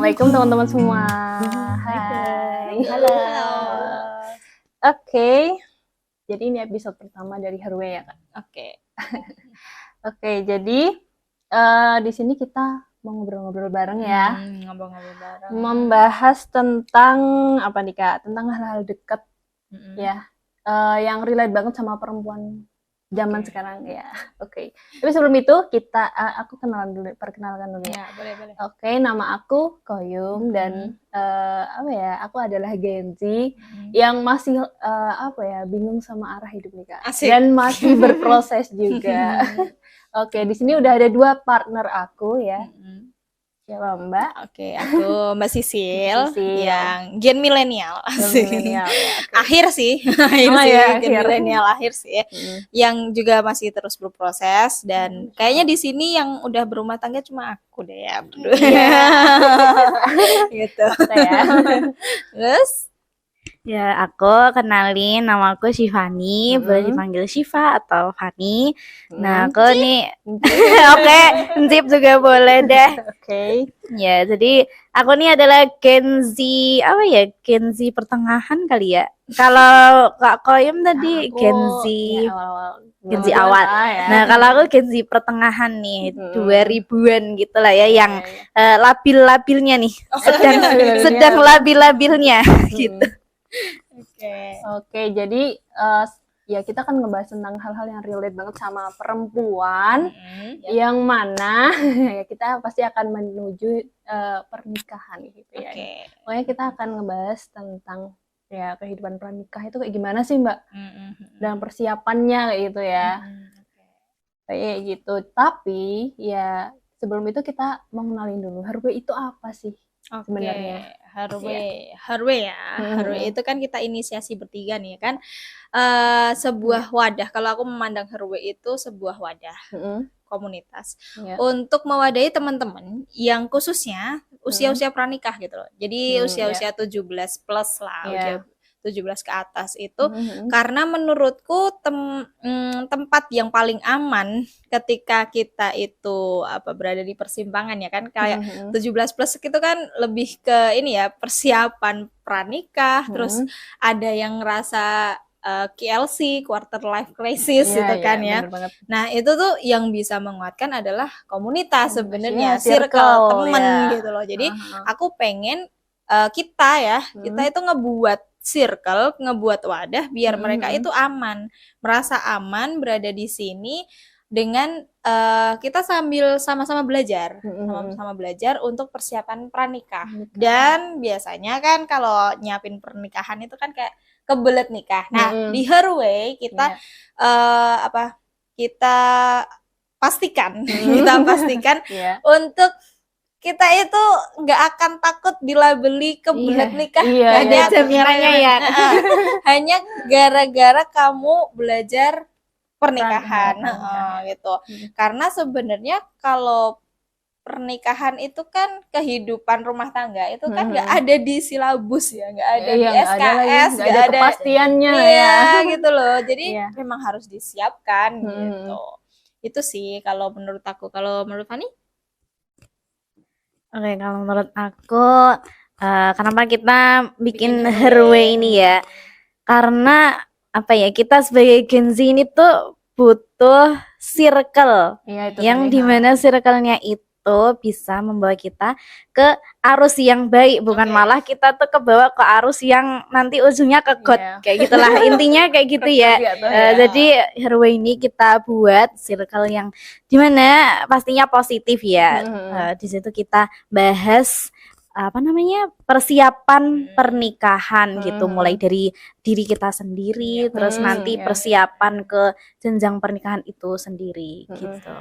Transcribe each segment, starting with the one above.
Assalamualaikum teman-teman semua. Hai. Halo. Oke. Jadi ini episode pertama dari Herwe ya, Kak. Oke. Oke, jadi di sini kita mau ngobrol-ngobrol bareng ya. Ngobrol-ngobrol bareng. Membahas tentang apa nih, Kak? Tentang hal-hal dekat ya. Yang relate banget sama perempuan zaman sekarang ya. Oke. Tapi sebelum itu kita aku perkenalkan dulu ya. Ya, boleh. Oke, nama aku Koyum dan apa ya? Aku adalah Gen Z yang masih bingung sama arah hidup nih, Kak. Asik. Dan masih berproses juga. Oke, di sini udah ada 2 partner aku ya. Siapa Mbak? Oke, aku Mbak Sisil, Sisil. yang Gen milenial. Milenial ya. Oke. Akhir sih, Gen milenial akhir sih. Yang juga masih terus berproses dan kayaknya di sini yang udah berumah tangga cuma aku deh ya berdua. Gitu. Ya. Terus Ya, aku kenalin, nama aku Shivani, boleh dipanggil Shiva atau Fani. Nah, aku nih, oke, Zip juga boleh deh. Oke. Ya, jadi aku nih adalah Gen Z, Gen Z pertengahan kali ya. Kalau Kak Koyum tadi Gen Z, Gen Z awal. Ya. Nah, kalau aku Gen Z pertengahan nih, 2000-an gitu lah ya, yang labil-labilnya nih, sedang labil-labilnya gitu. Oke, jadi ya kita kan ngebahas tentang hal-hal yang relate banget sama perempuan, yang mana ya kita pasti akan menuju pernikahan gitu ya. Pokoknya kita akan ngebahas tentang ya kehidupan pranikah itu kayak gimana sih Mbak, dan persiapannya kayak gitu ya. Kayak gitu. Tapi ya sebelum itu kita mau kenalin dulu Herwe itu apa sih sebenarnya? Herwe ya. Herwe itu kan kita inisiasi bertiga nih kan. Sebuah wadah. Kalau aku memandang Herwe itu sebuah wadah. Komunitas untuk mewadahi teman-teman yang khususnya usia-usia pranikah gitu loh. Jadi usia-usia 17 plus lah, usia 17 ke atas itu karena menurutku tempat yang paling aman ketika kita itu berada di persimpangan ya kan, kayak 17 plus itu kan lebih ke ini ya, persiapan pranikah, terus ada yang ngerasa KLC, quarter life crisis gitu kan ya. Nah, itu tuh yang bisa menguatkan adalah komunitas sebenarnya, circle temen gitu loh. Jadi aku pengen kita itu ngebuat circle, ngebuat wadah biar mereka itu aman, merasa aman berada di sini dengan kita sambil sama-sama belajar, sama-sama belajar untuk persiapan pranikah. Dan biasanya kan kalau nyiapin pernikahan itu kan kayak kebelet nikah. Nah, di Herwe kita kita pastikan untuk kita itu nggak akan takut dilabeli kebelet nikah. Ada jaminannya ya. Hanya gara-gara kamu belajar pernikahan gitu. Karena sebenarnya kalau pernikahan itu kan kehidupan rumah tangga itu kan nggak ada di silabus ya, nggak ada di SKS, nggak ada kepastiannya gitu loh. Jadi memang harus disiapkan gitu. Itu sih kalau menurut aku. Kalau menurut Fani? Oke, kalau menurut aku kenapa kita bikin Herwe ini ya? Karena kita sebagai Gen Z ini tuh butuh circle yang dimana circle-nya itu bisa membawa kita ke arus yang baik, bukan malah kita tuh kebawa ke arus yang nanti ujungnya ke got kayak gitulah. Intinya kayak gitu ya. Jadi Herwe ini kita buat circle yang dimana pastinya positif ya. Di situ kita bahas persiapan pernikahan gitu, mulai dari diri kita sendiri, terus nanti persiapan ke jenjang pernikahan itu sendiri gitu.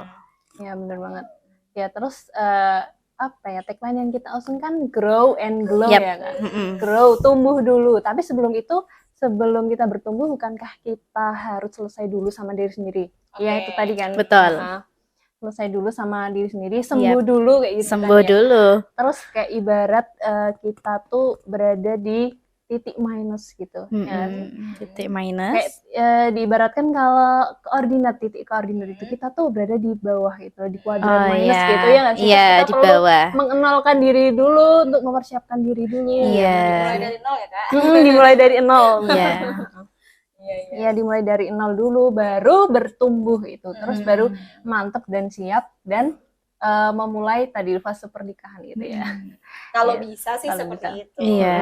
Ya benar banget. Ya terus tagline yang kita usung kan grow and glow ya kan. Grow, tumbuh dulu. Tapi sebelum kita bertumbuh, bukankah kita harus selesai dulu sama diri sendiri? Ya itu tadi kan. Betul. Selesai dulu sama diri sendiri, sembuh dulu kayak gitu. Sembuh dulu. Terus kayak ibarat kita tuh berada di titik minus gitu. Ya. Titik minus. Kayak diibaratkan kalau titik koordinat itu kita tuh berada di bawah gitu, di kuadran minus gitu ya nggak sih? Iya, kita di perlu bawah. mengenalkan diri dulu untuk mempersiapkan diri dulu. Iya. Dimulai dari nol ya Kak. Dimulai dari nol. Iya. Ya dimulai dari nol dulu, baru bertumbuh itu, terus baru mantep dan siap dan memulai tadi fase pernikahan gitu ya. Kalau bisa sih seperti itu. Iya.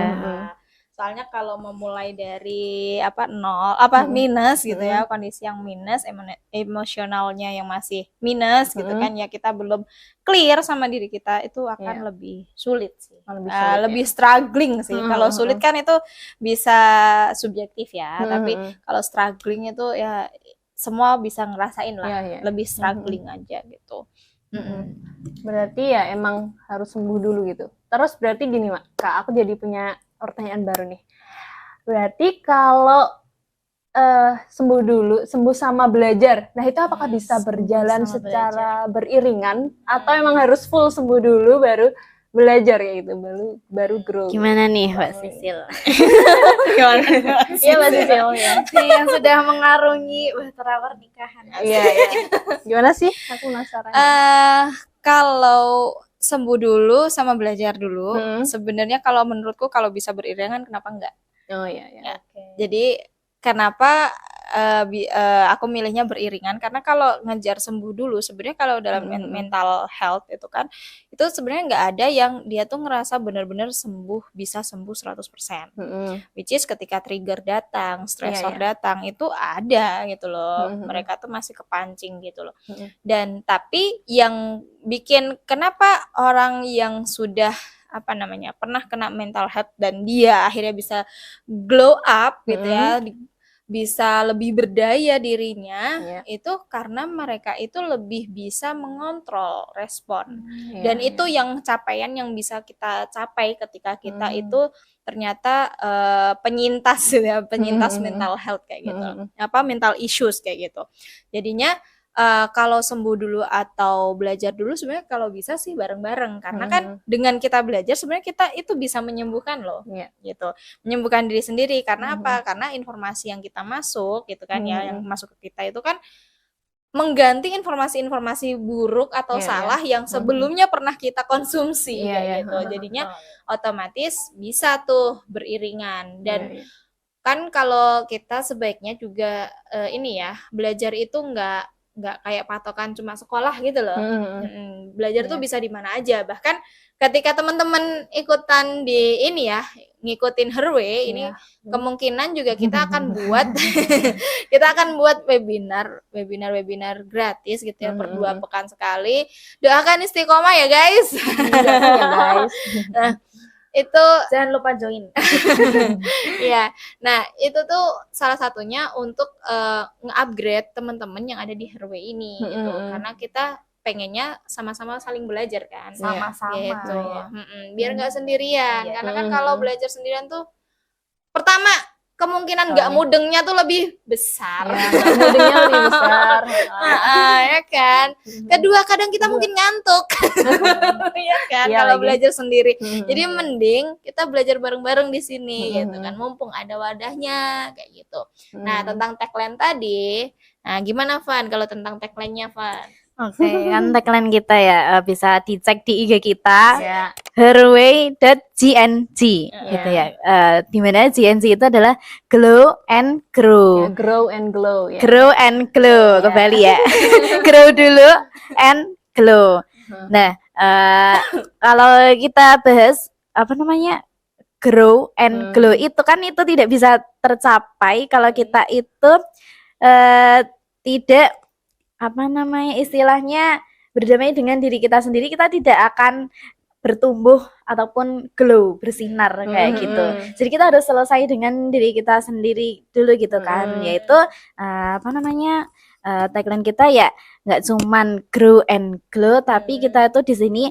Soalnya kalau memulai dari nol minus gitu ya, kondisi yang minus, emosionalnya yang masih minus gitu kan ya, kita belum clear sama diri kita, itu akan lebih sulit sih. Lebih struggling sih. Kalau sulit kan itu bisa subjektif ya, tapi kalau struggling itu ya semua bisa ngerasain lah, lebih struggling aja gitu. Berarti ya emang harus sembuh dulu gitu. Terus berarti gini Kak, aku jadi punya pertanyaan baru nih. Berarti kalau sembuh sama belajar, nah itu apakah bisa berjalan secara beriringan atau emang harus full sembuh dulu baru belajar ya gitu, baru grow? Gimana nih Mbak Sisil? Gimana? Iya Mbak Sisil ya. Yang sudah mengarungi bahtera pernikahan. Iya. Gimana sih? Aku penasaran. Kalau sembuh dulu sama belajar dulu, sebenarnya kalau menurutku kalau bisa beriringan kenapa enggak? Oh iya. Okay. Jadi kenapa aku milihnya beriringan, karena kalau ngejar sembuh dulu sebenarnya kalau dalam mental health itu kan itu sebenarnya nggak ada yang dia tuh ngerasa benar-benar bisa sembuh 100%. Which is ketika trigger datang, stressor datang itu ada gitu loh. Mereka tuh masih kepancing gitu loh. Dan tapi yang bikin kenapa orang yang sudah pernah kena mental health dan dia akhirnya bisa glow up gitu ya, bisa lebih berdaya dirinya, itu karena mereka itu lebih bisa mengontrol respon. Dan itu yang capaian yang bisa kita capai ketika kita itu ternyata penyintas mental health kayak gitu. Mental issues kayak gitu. Jadinya kalau sembuh dulu atau belajar dulu sebenarnya kalau bisa sih bareng-bareng, karena kan dengan kita belajar sebenarnya kita itu bisa menyembuhkan loh, gitu, menyembuhkan diri sendiri. Karena apa? Karena informasi yang kita masuk gitu kan ya, yang masuk ke kita itu kan mengganti informasi-informasi buruk atau salah yang sebelumnya pernah kita konsumsi gitu. Jadinya otomatis bisa tuh beriringan. Dan kan kalau kita sebaiknya juga belajar itu nggak kayak patokan cuma sekolah gitu loh. Belajar tuh bisa di mana aja. Bahkan ketika teman-teman ikutan di ngikutin Her Way ini, kemungkinan juga kita akan buat webinar gratis gitu ya, per 2 pekan sekali. Doakan istiqomah ya guys. Nah, itu jangan lupa join. Iya. Nah, itu tuh salah satunya untuk nge-upgrade teman-teman yang ada di Her Way ini gitu. Karena kita pengennya sama-sama saling belajar kan. Sama-sama gitu. Biar nggak sendirian. Karena kan kalau belajar sendirian tuh pertama kemungkinan nggak mudengnya tuh lebih besar. Mudengnya lebih besar. Ya kan. Kedua kadang kita mungkin ngantuk. Ya kan, kalau belajar sendiri. Jadi mending kita belajar bareng-bareng di sini gitu kan. Mumpung ada wadahnya kayak gitu. Nah, tentang tagline tadi, nah gimana Van kalau tentang tagline-nya Van? Oke, kan tagline kita ya bisa dicek di IG kita, herway.gng gitu ya. Di mana GNG itu adalah Glow and Grow. Grow and glow ya. Grow and glow, kembali ya. Grow dulu and glow. Nah, kalau kita bahas grow and glow itu kan itu tidak bisa tercapai kalau kita itu tidak istilahnya berdamai dengan diri kita sendiri. Kita tidak akan bertumbuh ataupun glow, bersinar kayak gitu. Jadi kita harus selesai dengan diri kita sendiri dulu gitu kan. Yaitu tagline kita ya nggak cuman grow and glow, tapi kita itu di sini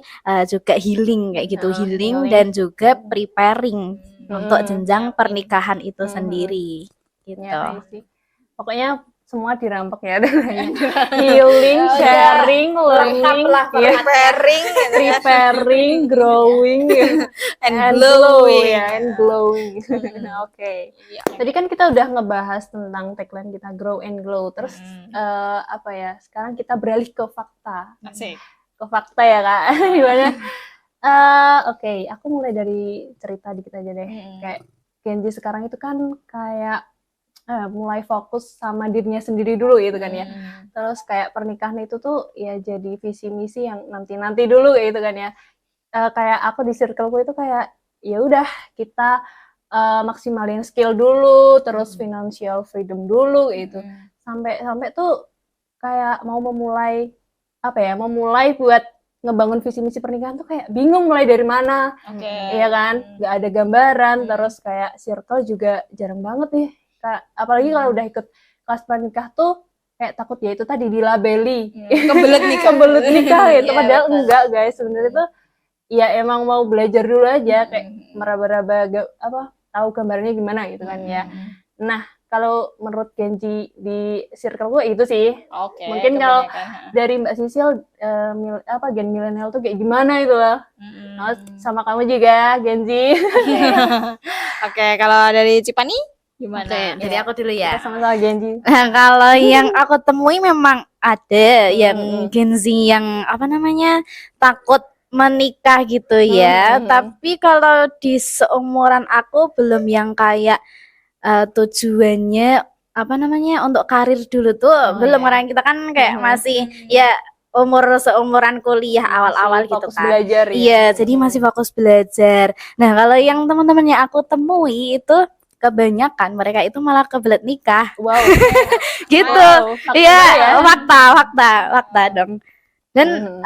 juga healing kayak gitu, healing dan juga preparing untuk jenjang pernikahan itu sendiri gitu. Pokoknya semua dirampok ya, healing, sharing, preparing, growing, and glowing. And glowing. Oke. Tadi kan kita udah ngebahas tentang tagline kita grow and glow. Terus apa ya? Sekarang kita beralih ke fakta. Asik. Ke fakta ya Kak. Gimana? Oke, aku mulai dari cerita dikit aja deh. Kayak Gen Z sekarang itu kan kayak mulai fokus sama dirinya sendiri dulu gitu kan ya. Terus kayak pernikahan itu tuh ya jadi visi misi yang nanti dulu gitu kan ya. Kayak aku di circleku itu kayak ya udah kita maksimalin skill dulu, terus financial freedom dulu gitu. Sampai tuh kayak mau memulai buat ngebangun visi misi pernikahan tuh kayak bingung mulai dari mana. Iya kan? Gak ada gambaran, terus kayak circle juga jarang banget nih. Apalagi kalau udah ikut kelas pranikah tuh kayak takut ya itu tadi dilabeli kebelet nikah gitu. Padahal enggak guys, sebenarnya tuh ya emang mau belajar dulu aja kayak meraba-raba tahu gambarnya gimana gitu kan ya. Nah kalau menurut Genji di circle gue itu sih. Mungkin kalau dari Mbak Sisil gen milenial tuh kayak gimana itu loh. Sama kamu juga Genji. Oke, kalau dari Cipani gimana? Jadi aku dulu ya. Kita sama-sama Genji. Nah, kalau yang aku temui memang ada yang Gen Z yang takut menikah gitu ya. Tapi kalau di seumuran aku belum yang kayak tujuannya untuk karir dulu tuh belum. Orang kita kan kayak masih ya seumuran kuliah awal-awal gitu kan. Belajar, iya, jadi masih fokus belajar. Nah, kalau yang teman-temannya aku temui itu kebanyakan mereka itu malah kebelet nikah. Wow. Gitu. Iya, fakta dong. Dan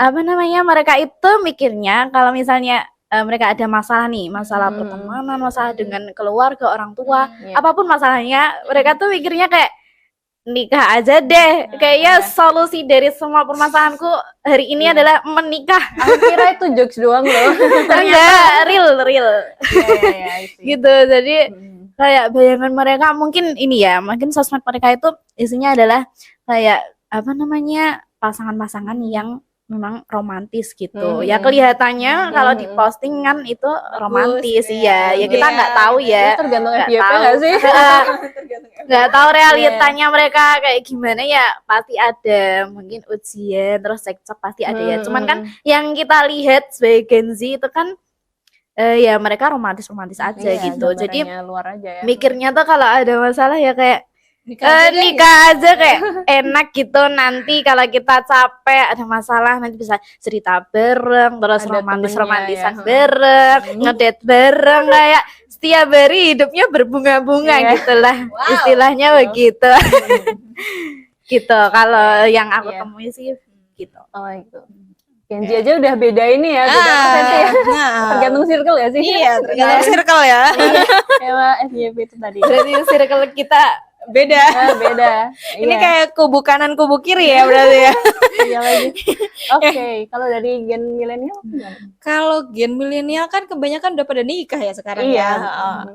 mereka itu mikirnya kalau misalnya mereka ada masalah nih, masalah pertemanan, masalah dengan keluarga, orang tua, apapun masalahnya, mereka tuh mikirnya kayak nikah aja deh. Kayaknya solusi dari semua permasalahanku hari ini adalah menikah. Aku kira itu jokes doang loh. Enggak, real. Gitu. Jadi kayak bayangan mereka mungkin sosmed mereka itu isinya adalah kayak pasangan-pasangan yang memang romantis gitu. Ya kelihatannya kalau di postingan itu romantis. Ya kita nggak tahu ya. Tergantung FYP nggak sih? Nggak tahu realitanya mereka kayak gimana ya. Pasti ada mungkin ujian terus cekcok pasti ada ya. Cuman kan yang kita lihat sebagai Gen Z itu kan ya mereka romantis aja gitu. Jadi luar aja ya. Mikirnya tuh kalau ada masalah ya kayak nikah aja kayak enak gitu. Nanti kalau kita capek ada masalah nanti bisa cerita bareng, terus romantisan bareng, ngedate bareng, kayak setiap hari hidupnya berbunga-bunga gitulah. Istilahnya begitu. Gitu. Kalau yang aku temui sih gitu. Oh itu. Genji aja udah beda ini ya, beda persepsi ya. Tergantung circle ya sih? Iya, tergantung circle ya. Kayak FYP itu tadi. Berarti circle kita beda. Ini kayak kubu kanan kubu kiri ya berarti ya. Iya lagi. Oke, kalau dari gen milenial gimana? Kalau gen milenial kan kebanyakan udah pada nikah ya sekarang ya.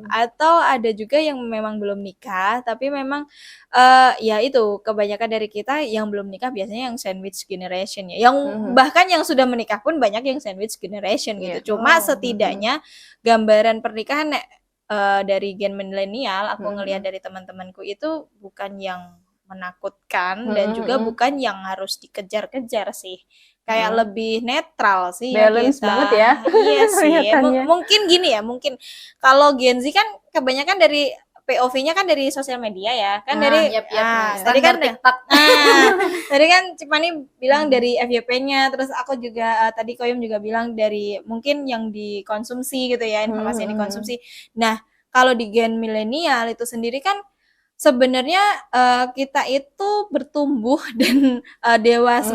Atau ada juga yang memang belum nikah, tapi memang ya itu kebanyakan dari kita yang belum nikah biasanya yang sandwich generation ya. Yang bahkan yang sudah menikah pun banyak yang sandwich generation gitu. Cuma setidaknya gambaran pernikahan dari gen milenial aku ngelihat dari teman-temanku itu bukan yang menakutkan dan juga bukan yang harus dikejar-kejar sih. Kayak lebih netral sih. Balance banget ya. Iya sih. Mungkin gini ya, mungkin kalau Gen Z kan kebanyakan dari POV-nya kan dari sosial media ya. Kan tadi kan TikTok. Tadi kan Cipani bilang dari FYP-nya, terus aku juga tadi Koyum juga bilang dari mungkin yang dikonsumsi gitu ya, informasi yang dikonsumsi. Nah, kalau di gen milenial itu sendiri kan sebenarnya kita itu bertumbuh dan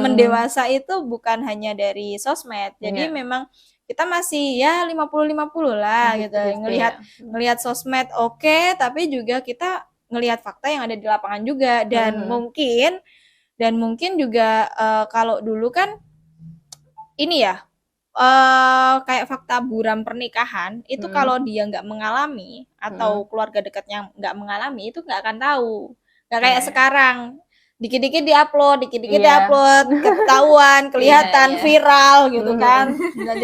mendewasa itu bukan hanya dari sosmed. Jadi memang kita masih ya 50-50 lah gitu. Ngelihat sosmed oke, tapi juga kita ngelihat fakta yang ada di lapangan juga. Dan mungkin juga kalau dulu kan ini ya kayak fakta buram pernikahan itu kalau dia nggak mengalami atau keluarga dekatnya nggak mengalami itu nggak akan tahu. Nggak kayak sekarang dikit-dikit diupload, diupload, ketahuan, kelihatan viral gitu kan. Nah,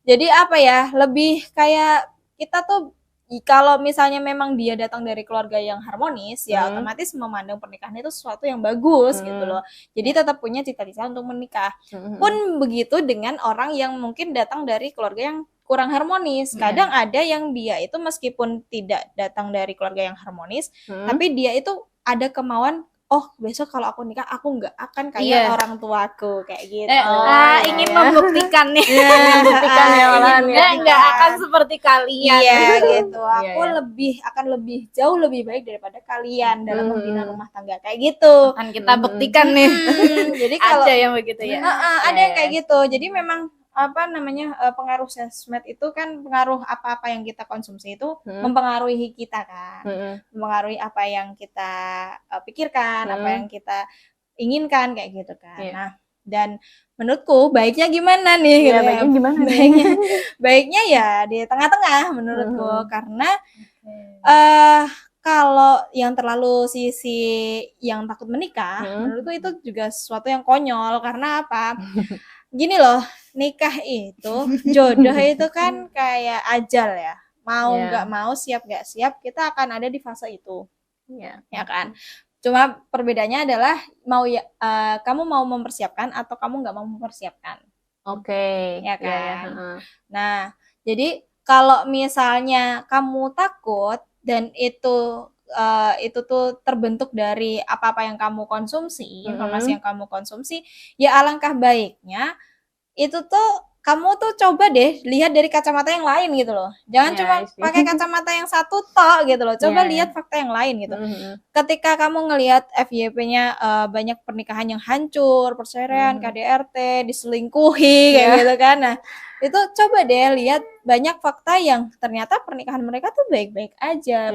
jadi apa ya, lebih kayak kita tuh kalau misalnya memang dia datang dari keluarga yang harmonis, ya otomatis memandang pernikahan itu sesuatu yang bagus gitu loh. Jadi tetap punya cita-cita untuk menikah. Pun begitu dengan orang yang mungkin datang dari keluarga yang kurang harmonis. Kadang ada yang dia itu meskipun tidak datang dari keluarga yang harmonis, tapi dia itu ada kemauan, oh besok kalau aku nikah aku nggak akan kayak orang tuaku kayak gitu. Ingin membuktikan nih. Membuktikan ya malahan ya. Nggak akan seperti kalian. Iya gitu. Aku akan lebih jauh lebih baik daripada kalian dalam membina rumah tangga kayak gitu. Akan kita buktikan nih. Jadi kalau ada yang begitu ya. Ada yang kayak gitu. Jadi memang pengaruh sosmed itu kan pengaruh apa-apa yang kita konsumsi itu mempengaruhi kita kan, mempengaruhi apa yang kita pikirkan, apa yang kita inginkan kayak gitu kan. Nah, dan menurutku baiknya gimana nih? Gitu baiknya gimana? Baiknya ya di tengah-tengah menurutku, karena kalau yang terlalu sisi yang takut menikah, menurutku itu juga sesuatu yang konyol. Karena apa? Gini loh, nikah itu, jodoh itu kan kayak ajal ya. Mau nggak mau, siap nggak siap, kita akan ada di fase itu. Ya kan? Cuma perbedaannya adalah kamu mau mempersiapkan atau kamu nggak mau mempersiapkan. Oke. Ya kan? Nah, jadi kalau misalnya kamu takut dan itu tuh terbentuk dari apa-apa yang kamu konsumsi, informasi yang kamu konsumsi, ya alangkah baiknya itu tuh kamu tuh coba deh lihat dari kacamata yang lain gitu loh. Jangan cuma pakai kacamata yang satu tok gitu loh. Coba lihat fakta yang lain gitu. Ketika kamu ngelihat FYP-nya banyak pernikahan yang hancur, perceraian, KDRT, diselingkuhi kayak gitu kan. Nah, itu coba deh lihat banyak fakta yang ternyata pernikahan mereka tuh baik-baik aja.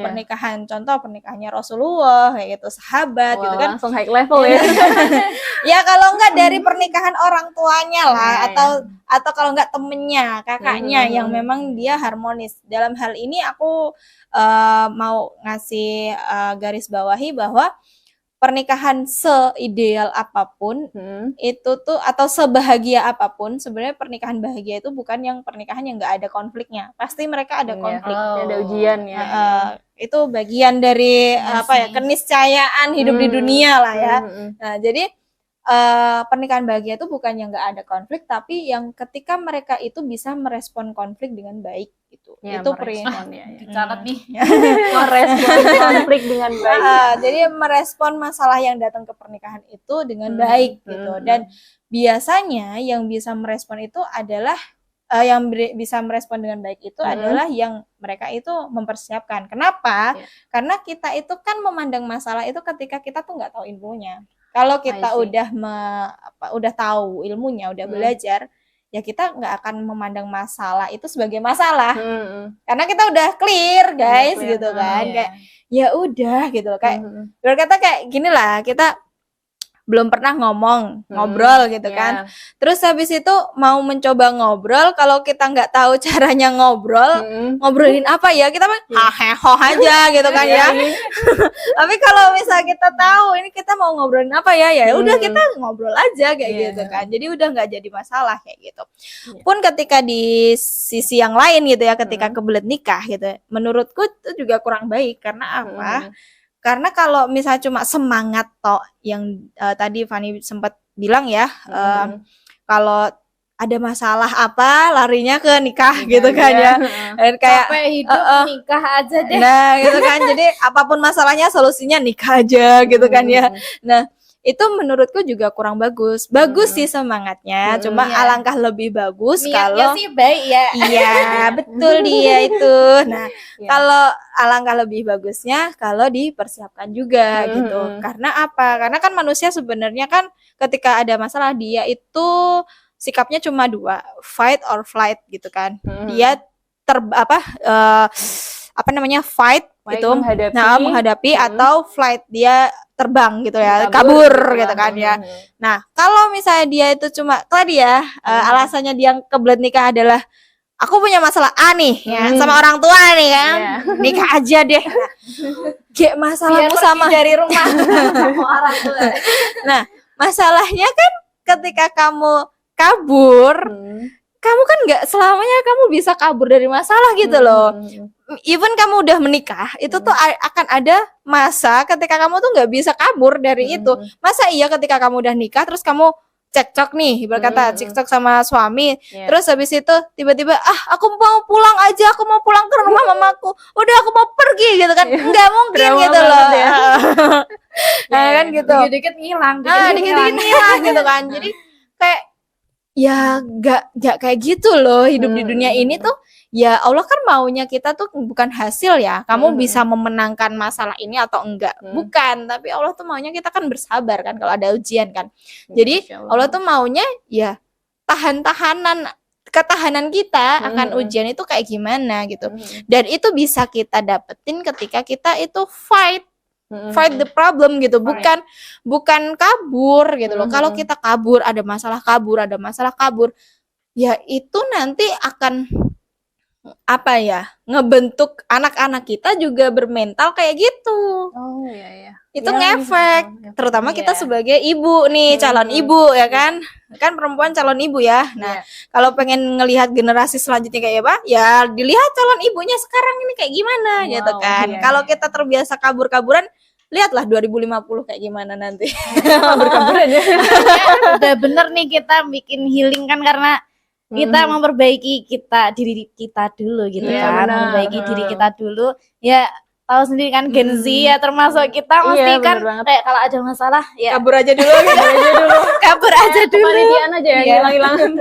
Contoh pernikahannya Rasulullah kayak gitu, sahabat gitu kan. Langsung high level ya. Ya kalau enggak dari pernikahan orang tuanya lah, atau kalau enggak temennya, kakaknya yang memang dia harmonis. Dalam hal ini aku mau ngasih garis bawahi bahwa pernikahan seideal apapun itu tuh, atau sebahagia apapun, sebenarnya pernikahan bahagia itu bukan yang pernikahan yang nggak ada konfliknya. Pasti mereka ada konflik, ada ujian ya. Itu bagian dari keniscayaan hidup di dunia lah ya. Nah, jadi pernikahan bahagia itu bukan yang nggak ada konflik, tapi yang ketika mereka itu bisa merespon konflik dengan baik gitu. Itu pernikahan Catat nih. Merespon konflik dengan baik. Jadi merespon masalah yang datang ke pernikahan itu dengan baik gitu. Dan biasanya yang bisa merespon itu adalah bisa merespon dengan baik itu adalah yang mereka itu mempersiapkan. Kenapa? Karena kita itu kan memandang masalah itu ketika kita tuh nggak tahu ilmunya. Kalau kita udah tahu ilmunya, udah belajar, ya kita nggak akan memandang masalah itu sebagai masalah. Karena kita udah clear, guys, gitu kan. Kayak ya udah gitu loh. Kayak berkata kayak gini lah, kita belum pernah ngobrol gitu kan. Terus habis itu mau mencoba ngobrol, kalau kita nggak tahu caranya ngobrolin apa ya, kita mah haheho aja gitu kan ya. Tapi kalau misal kita tahu ini kita mau ngobrolin apa ya udah kita ngobrol aja kayak gitu kan. Jadi udah nggak jadi masalah kayak gitu. Pun ketika di sisi yang lain gitu ya, ketika kebelet nikah gitu, menurutku itu juga kurang baik. Karena apa? Karena kalau misalnya cuma semangat toh yang tadi Fani sempat bilang ya, kalau ada masalah apa larinya ke nikah gitu kan ya. Dan kayak capek hidup nikah aja deh. Nah, gitu kan. Jadi apapun masalahnya solusinya nikah aja gitu kan ya. Nah, itu menurutku juga kurang bagus. Bagus sih semangatnya, cuma alangkah lebih bagus kalau sih baik ya. Iya, betul dia itu. Nah, kalau alangkah lebih bagusnya kalau dipersiapkan juga gitu. Karena apa? Karena kan manusia sebenarnya kan ketika ada masalah dia itu sikapnya cuma dua, fight or flight gitu kan. Dia fight itu menghadapi atau flight, dia terbang gitu ya, kabur gitu kan ya. Nah, kalau misalnya dia itu cuma tadi ya alasannya dia kebelet nikah adalah aku punya masalah A nih ya sama orang tua nih kan, nikah aja deh. Kayak masalahmu sama dari rumah sama orang tua. Nah, masalahnya kan ketika kamu kabur, kamu kan nggak selamanya kamu bisa kabur dari masalah gitu loh. Even kamu udah menikah, itu tuh akan ada masa ketika kamu tuh nggak bisa kabur dari itu. Masa iya ketika kamu udah nikah terus kamu cekcok nih, berkata cekcok sama suami, terus habis itu tiba-tiba aku mau pulang aja, aku mau pulang ke rumah mamaku, udah aku mau pergi gitu kan, nggak mungkin gitu loh. Nah kan gitu, dikit-dikit ngilang, dikit-dikit ngilang gitu kan. Jadi kayak ya nggak kayak gitu loh hidup di dunia ini tuh. Ya Allah kan maunya kita tuh bukan hasil ya, kamu bisa memenangkan masalah ini atau enggak, bukan, tapi Allah tuh maunya kita kan bersabar kan kalau ada ujian kan. Jadi Allah tuh maunya ya ketahanan kita akan ujian itu kayak gimana gitu. Dan itu bisa kita dapetin ketika kita itu fight the problem gitu, bukan kabur gitu loh. Kalau kita kabur, ada masalah kabur, ya itu nanti akan ngebentuk anak-anak kita juga bermental kayak gitu. Itu ngefek, terutama kita sebagai ibu nih, calon ibu ya kan perempuan calon ibu ya. Nah, kalau pengen ngelihat generasi selanjutnya kayak apa, ya dilihat calon ibunya sekarang ini kayak gimana gitu kan. Kalau kita terbiasa kabur-kaburan, lihatlah 2050 kayak gimana nanti. Kabur-kaburan ya. Udah bener nih kita bikin healing kan, karena kita memperbaiki diri kita dulu gitu kan, memperbaiki diri kita dulu. Ya tahu sendiri kan Gen Z ya, termasuk kita mesti kan kayak kalau ada masalah ya kabur aja dulu. kabur aja dulu. Kepanitiaan aja ya, hilang-hilangan.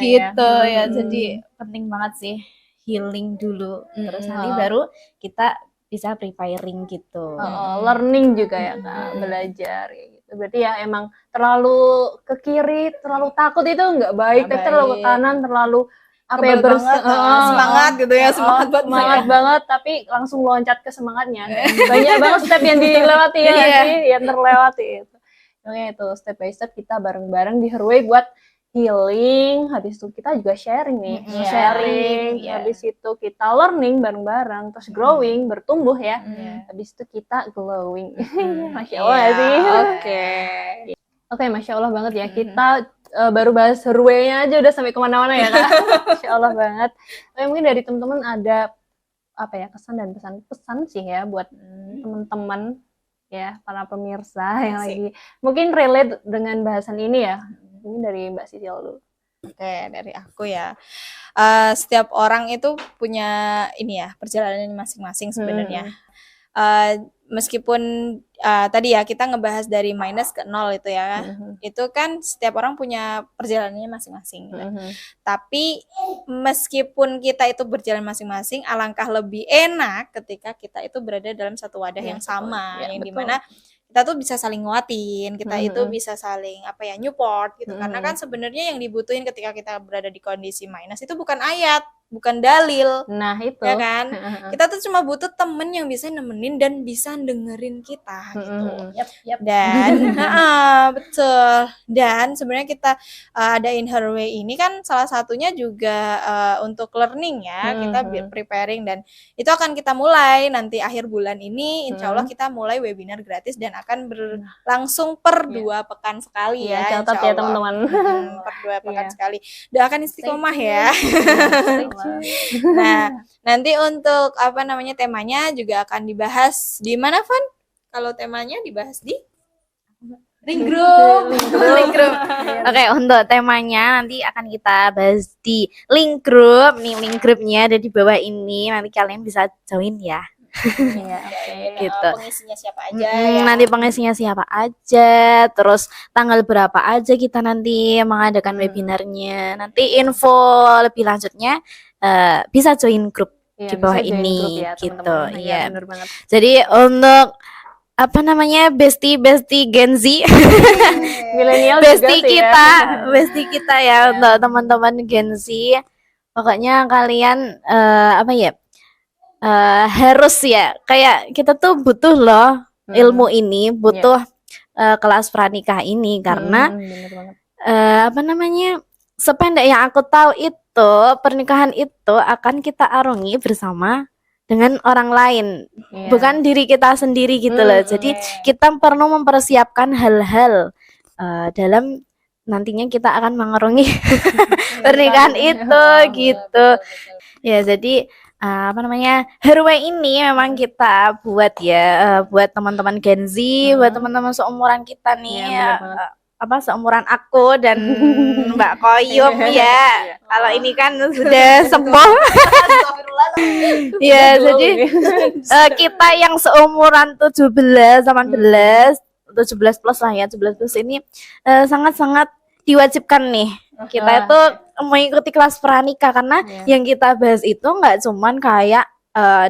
Gitu ya. Jadi penting banget sih healing dulu, terus nanti baru kita bisa preparing gitu. Learning juga ya Kak, belajar ya gitu. Berarti ya emang terlalu ke kiri, terlalu takut itu nggak baik, tapi terlalu ke kanan, terlalu semangat gitu ya, semangat banget, tapi langsung loncat ke semangatnya. Banyak banget step yang dilewati ya sih, yang terlewati itu. Makanya itu step by step kita bareng-bareng di Her Way buat healing, habis itu kita juga sharing nih, habis itu kita learning bareng-bareng, terus growing, bertumbuh ya, habis itu kita glowing. Masya Allah sih. Oke, Masya Allah banget ya, kita baru bahas Her Way-nya aja udah sampai kemana-mana ya Kak. Masya Allah banget. Tapi mungkin dari teman-teman ada kesan dan pesan sih ya buat teman-teman ya, para pemirsa yang lagi mungkin relate dengan bahasan ini ya. Ini dari Mbak Sisil dulu. Oke, dari aku ya. Setiap orang itu punya perjalanan masing-masing sebenarnya. Meskipun tadi ya kita ngebahas dari minus ke 0 itu ya. Itu kan setiap orang punya perjalanannya masing-masing. Tapi meskipun kita itu berjalan masing-masing, alangkah lebih enak ketika kita itu berada dalam satu wadah yang sama, yang dimana kita tuh bisa saling nguatin, kita itu bisa saling support gitu. Karena kan sebenarnya yang dibutuhin ketika kita berada di kondisi minus itu bukan ayat, bukan dalil. Nah, itu. Ya kan? Kita tuh cuma butuh temen yang bisa nemenin dan bisa dengerin kita gitu. Dan betul. Dan sebenarnya kita adain Her Way ini kan salah satunya juga untuk learning ya. Kita preparing, dan itu akan kita mulai nanti akhir bulan ini. Insya Allah kita mulai webinar gratis dan akan berlangsung per 2 pekan sekali ya. Catat ya teman-teman. Per 2 pekan sekali. Doakan istiqomah ya. Nah, nanti untuk temanya juga akan dibahas di mana, Van? Kalau temanya dibahas di Link Group. Oke, untuk temanya nanti akan kita bahas di Link Group. Nih link grupnya ada di bawah ini. Nanti kalian bisa join ya. Gitu. Pengisinya siapa aja nanti pengisinya siapa aja, terus tanggal berapa aja kita nanti mengadakan webinarnya. Nanti info lebih lanjutnya bisa join grup di bawah ini ya, gitu ya. Jadi untuk bestie Gen Z, milenial bestie kita ya untuk teman-teman Gen Z. Pokoknya kalian harus ya, kayak kita tuh butuh loh ilmu ini, butuh kelas pranikah ini, karena sependek yang aku tahu itu pernikahan itu akan kita arungi bersama dengan orang lain, bukan diri kita sendiri gitu loh. Jadi kita perlu mempersiapkan hal-hal dalam nantinya kita akan mengarungi pernikahan itu gitu. Ya, jadi Herwe ini memang kita buat ya, buat teman-teman Gen Z, buat teman-teman seumuran kita nih, seumuran aku dan Mbak Koyum ya. Kalau ini kan sudah sepuh. Ya, jadi kita yang seumuran 17, 17 plus lah ya, 17 plus ini sangat-sangat diwajibkan nih. Kita itu mengikuti kelas pranikah karena yang kita bahas itu nggak cuman kayak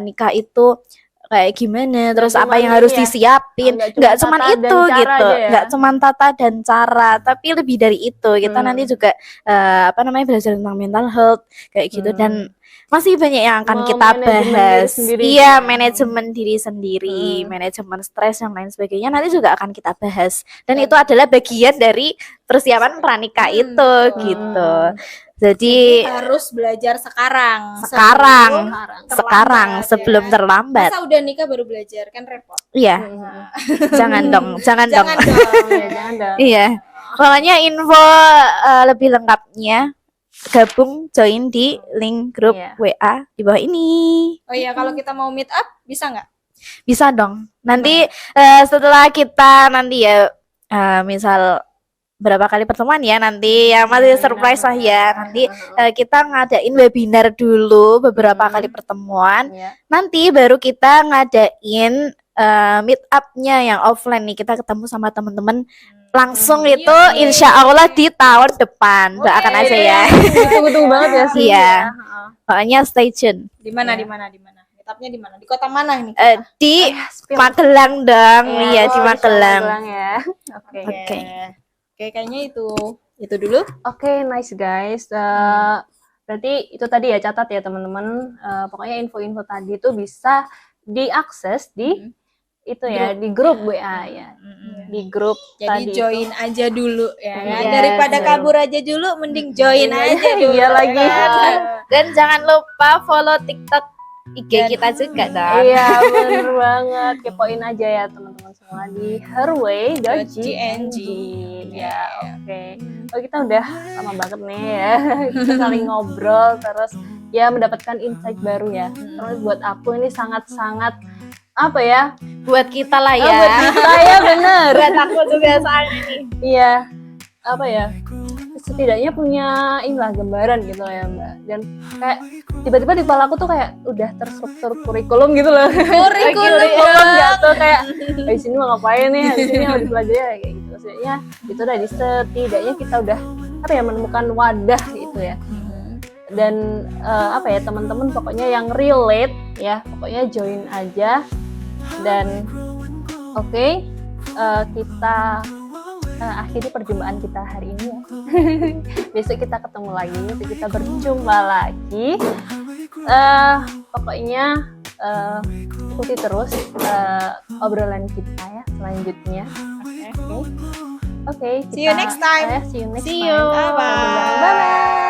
nikah itu kayak gimana, terus apa yang harus disiapin, nggak cuman itu gitu, nggak cuman tata dan cara, tapi lebih dari itu. Kita nanti juga belajar tentang mental health kayak gitu, dan masih banyak yang akan kita bahas. Iya, manajemen diri sendiri, manajemen stres dan lain sebagainya nanti juga akan kita bahas. Dan itu adalah bagian dari persiapan pranikah itu gitu. Jadi harus belajar sekarang sebelum terlambat. Masa udah nikah baru belajar, kan repot. Iya. Jangan dong. Jangan dong. Iya. Pokoknya info lebih lengkapnya gabung join di link grup WA di bawah ini. Oh iya, kalau kita mau meet up bisa nggak? Bisa dong. Nanti setelah kita misal berapa kali pertemuan ya, nanti ya masih surprise lah ya. Nanti kita ngadain webinar dulu beberapa kali pertemuan. Nanti baru kita ngadain meet up-nya yang offline nih. Kita ketemu sama teman-teman langsung itu insya Allah di tahun depan. Doakan aja ya. Betul banget ya sih. Iya. Pokoknya stay tune. Di mana? Meet up-nya di mana? Di kota mana ini? Di Magelang dong. Iya, di Magelang. Ya. Oke, kayaknya itu dulu. Oke, nice guys. Berarti itu tadi ya, catat ya teman-teman. Pokoknya info-info tadi itu bisa diakses di di grup WA ya. Di grup jadi tadi join itu. Aja dulu ya kan. Daripada kabur aja dulu, mending join aja dulu. Iya lagi. Dan jangan lupa follow TikTok IG kita juga dong. Iya, bener banget. Kepoin aja ya teman-teman semua di herway.gng. Ya, oke. Oh, kita udah lama banget nih ya. Kita saling ngobrol terus ya mendapatkan insight baru ya. Terus buat aku ini sangat-sangat buat kita lah ya. Buat kita ya, bener. Buat aku juga soalnya nih. Iya. Setidaknya punya gambaran gitu ya Mbak. Dan kayak tiba-tiba di kepala aku tuh kayak udah terstruktur kurikulum gitu loh. Kurikulum gitu kayak di sini mau ngapain nih, di sini mau dipelajari kayak gitu. Maksudnya itu udah setidaknya kita udah menemukan wadah gitu ya. Dan teman-teman pokoknya yang relate ya, pokoknya join aja. Dan kita akhiri perjumpaan kita hari ini ya. Besok kita ketemu lagi, besok kita berjumpa lagi. Pokoknya ikuti terus obrolan kita ya selanjutnya. Oke. See you next time. Bye bye.